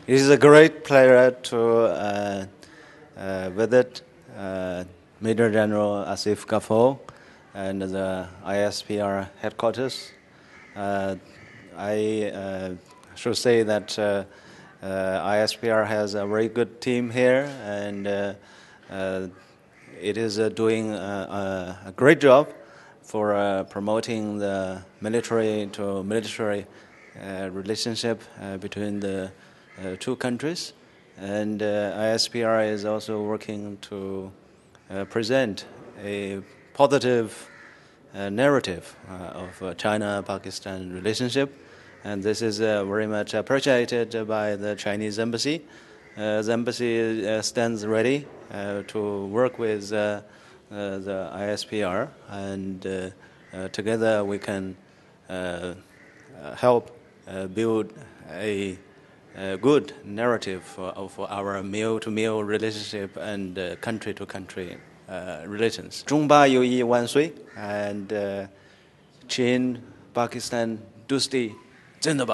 It is a great pleasure to visit Major General Asif Ghafoor and the ISPR headquarters. I should say that ISPR has a very good team here, and it is doing a great job for promoting the military to military relationship between the two countries. And ISPR is also working to present a positive narrative of China-Pakistan relationship. And this is very much appreciated by the Chinese embassy. The embassy stands ready to work with the ISPR, and together we can help build a good narrative of our meal-to-meal relationship and country-to-country relations. 中巴友谊万岁 and Chin Pakistan Dosti Zindabad.